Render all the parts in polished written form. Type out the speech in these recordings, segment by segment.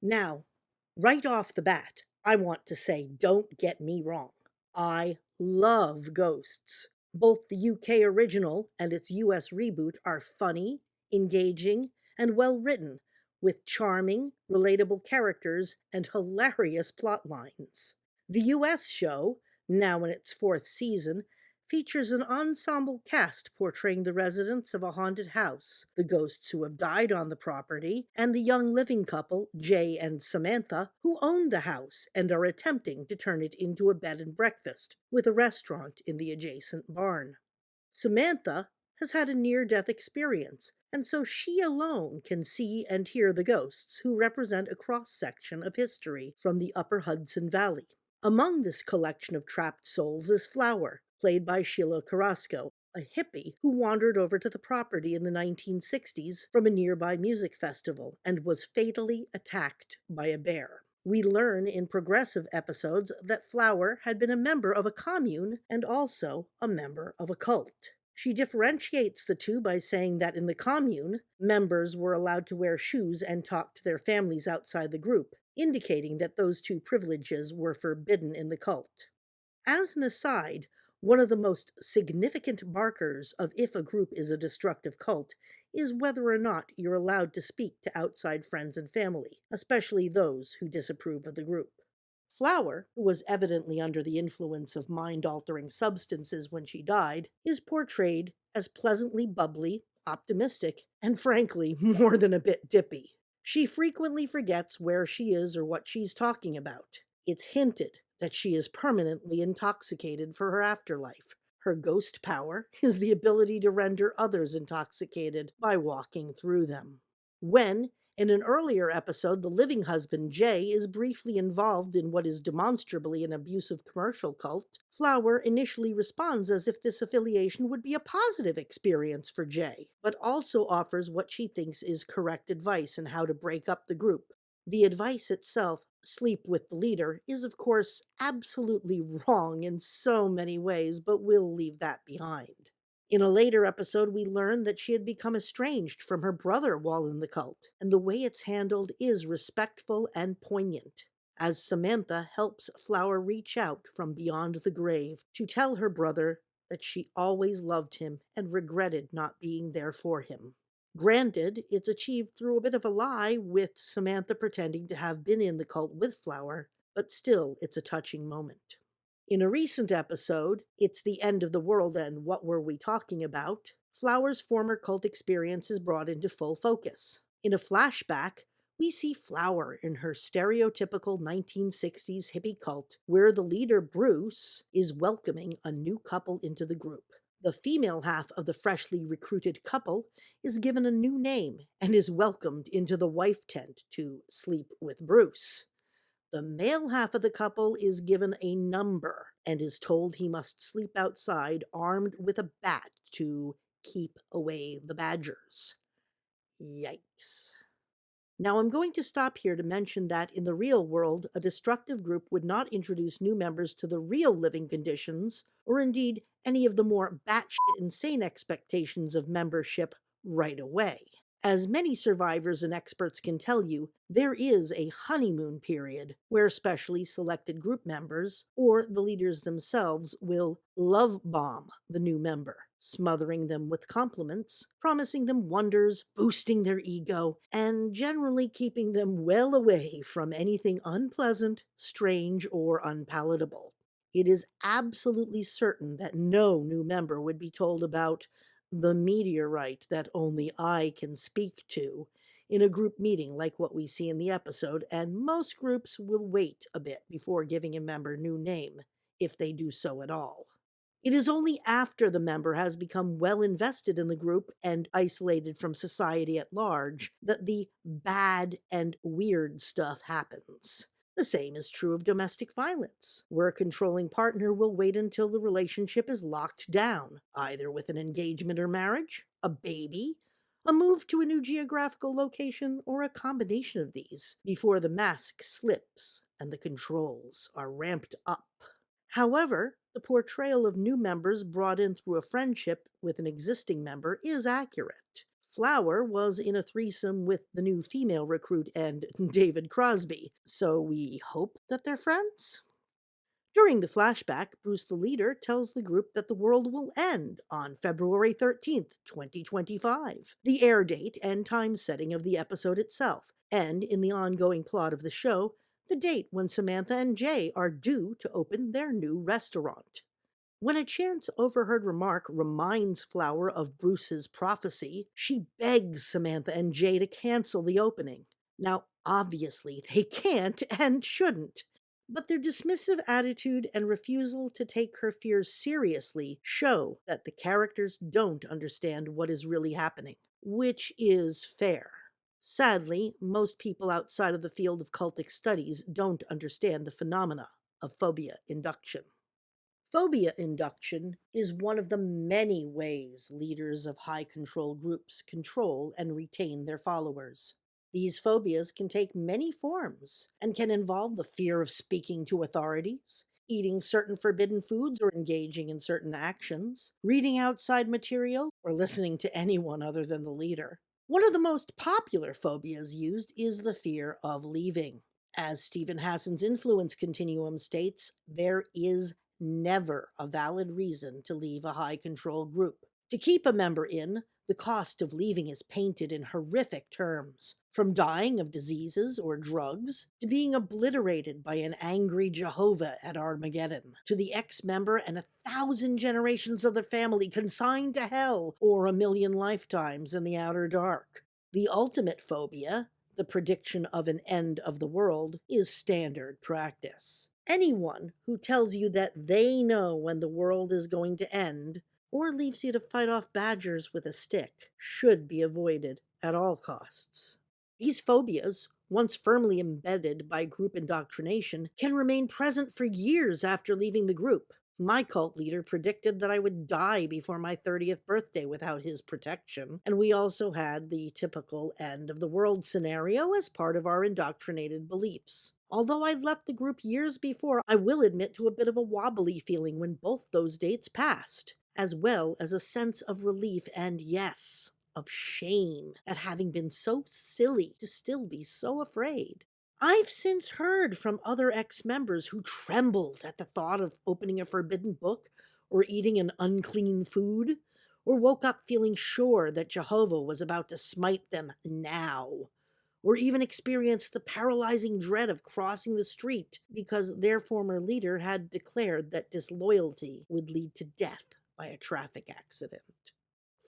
Now, right off the bat, I want to say, don't get me wrong. I love Ghosts. Both the UK original and its US reboot are funny, engaging, and well written, with charming, relatable characters and hilarious plot lines. The US show, now in its fourth season, features an ensemble cast portraying the residents of a haunted house, the ghosts who have died on the property, and the young living couple, Jay and Samantha, who own the house and are attempting to turn it into a bed and breakfast with a restaurant in the adjacent barn. Samantha has had a near death experience, and so she alone can see and hear the ghosts who represent a cross section of history from the upper Hudson Valley. Among this collection of trapped souls is Flower, played by Sheila Carrasco, a hippie who wandered over to the property in the 1960s from a nearby music festival and was fatally attacked by a bear. We learn in progressive episodes that Flower had been a member of a commune and also a member of a cult. She differentiates the two by saying that in the commune, members were allowed to wear shoes and talk to their families outside the group, indicating that those two privileges were forbidden in the cult. As an aside, one of the most significant markers of if a group is a destructive cult is whether or not you're allowed to speak to outside friends and family, especially those who disapprove of the group. Flower, who was evidently under the influence of mind altering substances when she died, is portrayed as pleasantly bubbly, optimistic, and frankly, more than a bit dippy. She frequently forgets where she is or what she's talking about. It's hinted that she is permanently intoxicated for her afterlife. Her ghost power is the ability to render others intoxicated by walking through them. When, in an earlier episode, the living husband, Jay, is briefly involved in what is demonstrably an abusive commercial cult, Flower initially responds as if this affiliation would be a positive experience for Jay, but also offers what she thinks is correct advice on how to break up the group. The advice itself, sleep with the leader, is of course absolutely wrong in so many ways, but we'll leave that behind. In a later episode, we learn that she had become estranged from her brother while in the cult, and the way it's handled is respectful and poignant, as Samantha helps Flower reach out from beyond the grave to tell her brother that she always loved him and regretted not being there for him. Granted, it's achieved through a bit of a lie, with Samantha pretending to have been in the cult with Flower, but still, it's a touching moment. In a recent episode, It's the End of the World and What Were We Talking About?, Flower's former cult experience is brought into full focus. In a flashback, we see Flower in her stereotypical 1960s hippie cult, where the leader, Bruce, is welcoming a new couple into the group. The female half of the freshly recruited couple is given a new name and is welcomed into the wife tent to sleep with Bruce. The male half of the couple is given a number and is told he must sleep outside armed with a bat to keep away the badgers. Yikes. Now, I'm going to stop here to mention that in the real world, a destructive group would not introduce new members to the real living conditions, or indeed any of the more batshit insane expectations of membership right away. As many survivors and experts can tell you, there is a honeymoon period where specially selected group members, or the leaders themselves, will love bomb the new member, smothering them with compliments, promising them wonders, boosting their ego, and generally keeping them well away from anything unpleasant, strange, or unpalatable. It is absolutely certain that no new member would be told about the meteorite that only I can speak to in a group meeting like what we see in the episode, and most groups will wait a bit before giving a member new name, if they do so at all. It is only after the member has become well invested in the group and isolated from society at large that the bad and weird stuff happens. The same is true of domestic violence, where a controlling partner will wait until the relationship is locked down, either with an engagement or marriage, a baby, a move to a new geographical location, or a combination of these, before the mask slips and the controls are ramped up. However, the portrayal of new members brought in through a friendship with an existing member is accurate. Flower was in a threesome with the new female recruit and David Crosby, so we hope that they're friends? During the flashback, Bruce the leader tells the group that the world will end on February 13th, 2025, the air date and time setting of the episode itself, and in the ongoing plot of the show, the date when Samantha and Jay are due to open their new restaurant. When a chance overheard remark reminds Flower of Bruce's prophecy, she begs Samantha and Jay to cancel the opening. Now, obviously, they can't and shouldn't, but their dismissive attitude and refusal to take her fears seriously show that the characters don't understand what is really happening, which is fair. Sadly, most people outside of the field of cultic studies don't understand the phenomena of phobia induction. Phobia induction is one of the many ways leaders of high control groups control and retain their followers. These phobias can take many forms and can involve the fear of speaking to authorities, eating certain forbidden foods or engaging in certain actions, reading outside material, or listening to anyone other than the leader. One of the most popular phobias used is the fear of leaving. As Stephen Hassan's influence continuum states, there is never a valid reason to leave a high control group. To keep a member in, the cost of leaving is painted in horrific terms, from dying of diseases or drugs, to being obliterated by an angry Jehovah at Armageddon, to the ex-member and 1,000 generations of their family consigned to hell or a million lifetimes in the outer dark. The ultimate phobia, the prediction of an end of the world, is standard practice. Anyone who tells you that they know when the world is going to end, or leaves you to fight off badgers with a stick, should be avoided at all costs. These phobias, once firmly embedded by group indoctrination, can remain present for years after leaving the group. My cult leader predicted that I would die before my 30th birthday without his protection, and we also had the typical end of the world scenario as part of our indoctrinated beliefs. Although I'd left the group years before, I will admit to a bit of a wobbly feeling when both those dates passed, as well as a sense of relief and, yes, of shame at having been so silly to still be so afraid. I've since heard from other ex-members who trembled at the thought of opening a forbidden book or eating an unclean food, or woke up feeling sure that Jehovah was about to smite them now, or even experienced the paralyzing dread of crossing the street because their former leader had declared that disloyalty would lead to death by a traffic accident.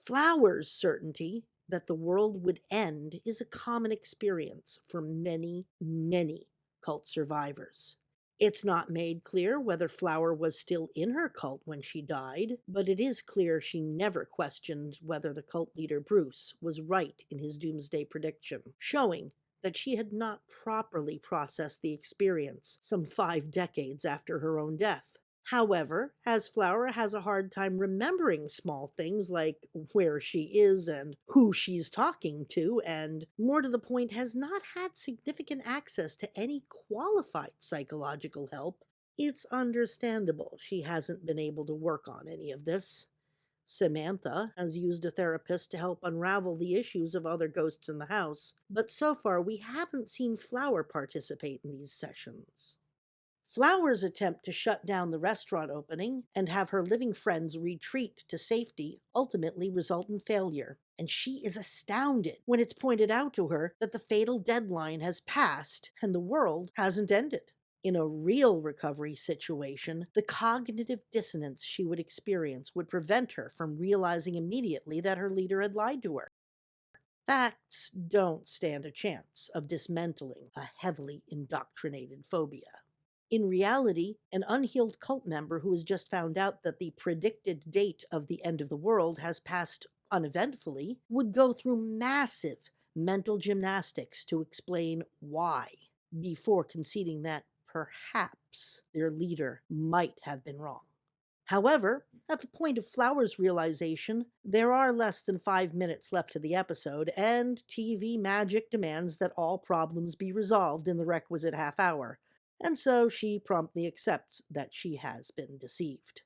Flower's certainty that the world would end is a common experience for many, many cult survivors. It's not made clear whether Flower was still in her cult when she died, but it is clear she never questioned whether the cult leader Bruce was right in his doomsday prediction, showing that she had not properly processed the experience some 5 decades after her own death. However, as Flower has a hard time remembering small things like where she is and who she's talking to, and more to the point, has not had significant access to any qualified psychological help, it's understandable she hasn't been able to work on any of this. Samantha has used a therapist to help unravel the issues of other ghosts in the house, but so far we haven't seen Flower participate in these sessions. Flower's attempt to shut down the restaurant opening and have her living friends retreat to safety ultimately result in failure, and she is astounded when it's pointed out to her that the fatal deadline has passed and the world hasn't ended. In a real recovery situation, the cognitive dissonance she would experience would prevent her from realizing immediately that her leader had lied to her. Facts don't stand a chance of dismantling a heavily indoctrinated phobia. In reality, an unhealed cult member who has just found out that the predicted date of the end of the world has passed uneventfully would go through massive mental gymnastics to explain why, before conceding that perhaps their leader might have been wrong. However, at the point of Flower's realization, there are less than 5 minutes left to the episode, and TV magic demands that all problems be resolved in the requisite half hour, and so she promptly accepts that she has been deceived.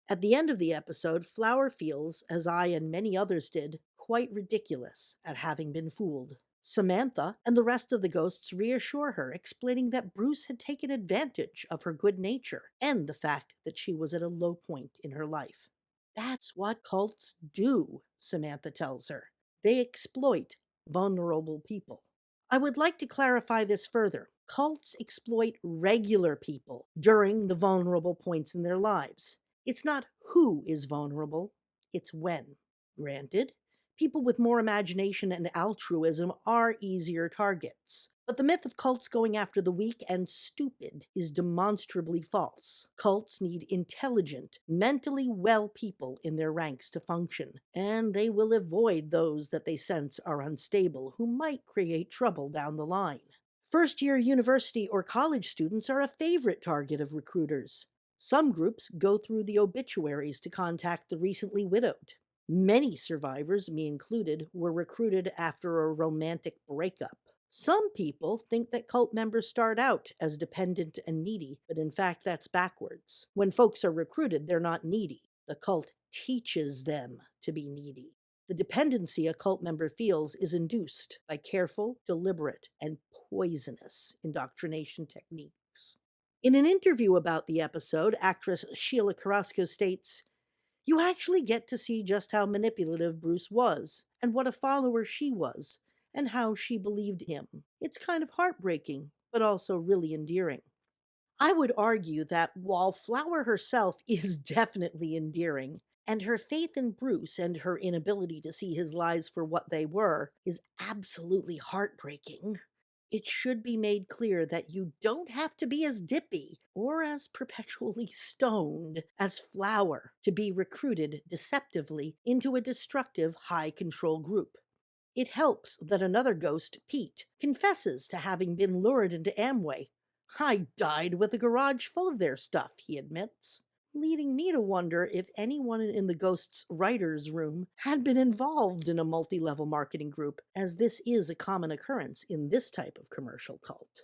At the end of the episode, Flower feels, as I and many others did, quite ridiculous at having been fooled. Samantha and the rest of the ghosts reassure her, explaining that Bruce had taken advantage of her good nature and the fact that she was at a low point in her life. That's what cults do, Samantha tells her. They exploit vulnerable people. I would like to clarify this further. Cults exploit regular people during the vulnerable points in their lives. It's not who is vulnerable, it's when. Granted, people with more imagination and altruism are easier targets. But the myth of cults going after the weak and stupid is demonstrably false. Cults need intelligent, mentally well people in their ranks to function, and they will avoid those that they sense are unstable who might create trouble down the line. First-year university or college students are a favorite target of recruiters. Some groups go through the obituaries to contact the recently widowed. Many survivors, me included, were recruited after a romantic breakup. Some people think that cult members start out as dependent and needy, but in fact that's backwards. When folks are recruited, they're not needy. The cult teaches them to be needy. The dependency a cult member feels is induced by careful, deliberate, and poisonous indoctrination techniques. In an interview about the episode, actress Sheila Carrasco states, "You actually get to see just how manipulative Bruce was, and what a follower she was, and how she believed him. It's kind of heartbreaking, but also really endearing." I would argue that while Flower herself is definitely endearing, and her faith in Bruce and her inability to see his lies for what they were is absolutely heartbreaking, it should be made clear that you don't have to be as dippy or as perpetually stoned as Flower to be recruited deceptively into a destructive high-control group. It helps that another ghost, Pete, confesses to having been lured into Amway. "I died with a garage full of their stuff," he admits, leading me to wonder if anyone in the ghost's writer's room had been involved in a multi-level marketing group, as this is a common occurrence in this type of commercial cult.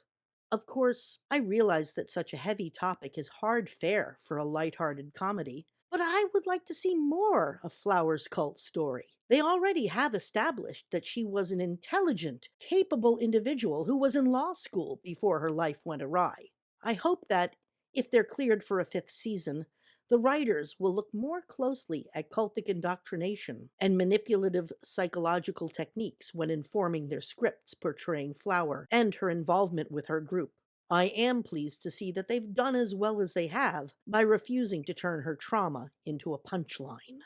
Of course, I realize that such a heavy topic is hard fare for a lighthearted comedy, but I would like to see more of Flower's cult story. They already have established that she was an intelligent, capable individual who was in law school before her life went awry. I hope that, if they're cleared for a 5th season, the writers will look more closely at cultic indoctrination and manipulative psychological techniques when informing their scripts portraying Flower and her involvement with her group. I am pleased to see that they've done as well as they have by refusing to turn her trauma into a punchline.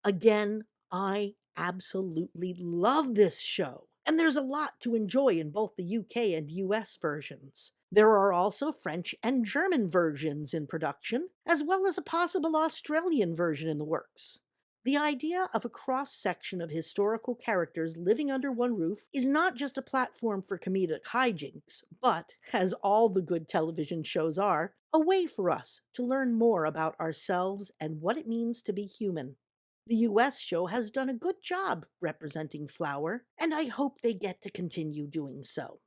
Again, I absolutely love this show, and there's a lot to enjoy in both the UK and US versions. There are also French and German versions in production, as well as a possible Australian version in the works. The idea of a cross-section of historical characters living under one roof is not just a platform for comedic hijinks, but, as all the good television shows are, a way for us to learn more about ourselves and what it means to be human. The US show has done a good job representing Flower, and I hope they get to continue doing so.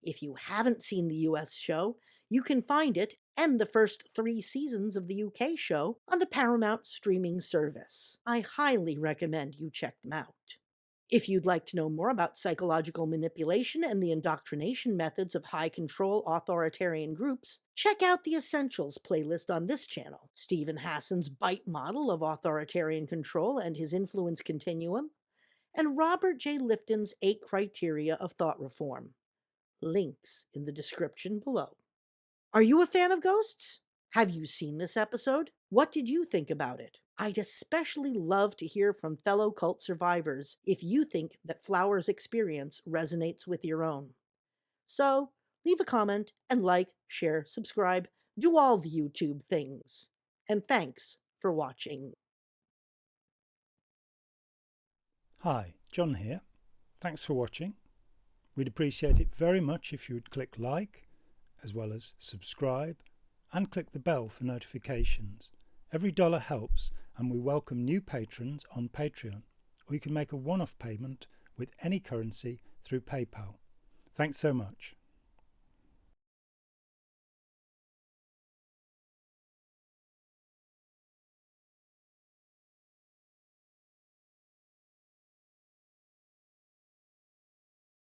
If you haven't seen the US show, you can find it and the first 3 seasons of the UK show on the Paramount streaming service. I highly recommend you check them out. If you'd like to know more about psychological manipulation and the indoctrination methods of high-control authoritarian groups, check out the Essentials playlist on this channel, Stephen Hassan's Bite model of authoritarian control and his influence continuum, and Robert J. Lifton's 8 criteria of thought reform. Links in the description below. Are you a fan of ghosts? Have you seen this episode? What did you think about it? I'd especially love to hear from fellow cult survivors if you think that Flower's experience resonates with your own. So, leave a comment and like, share, subscribe, do all the YouTube things. And thanks for watching. Hi, John here. Thanks for watching. We'd appreciate it very much if you would click like, as well as subscribe, and click the bell for notifications. Every dollar helps, and we welcome new patrons on Patreon, or you can make a one-off payment with any currency through PayPal. Thanks so much.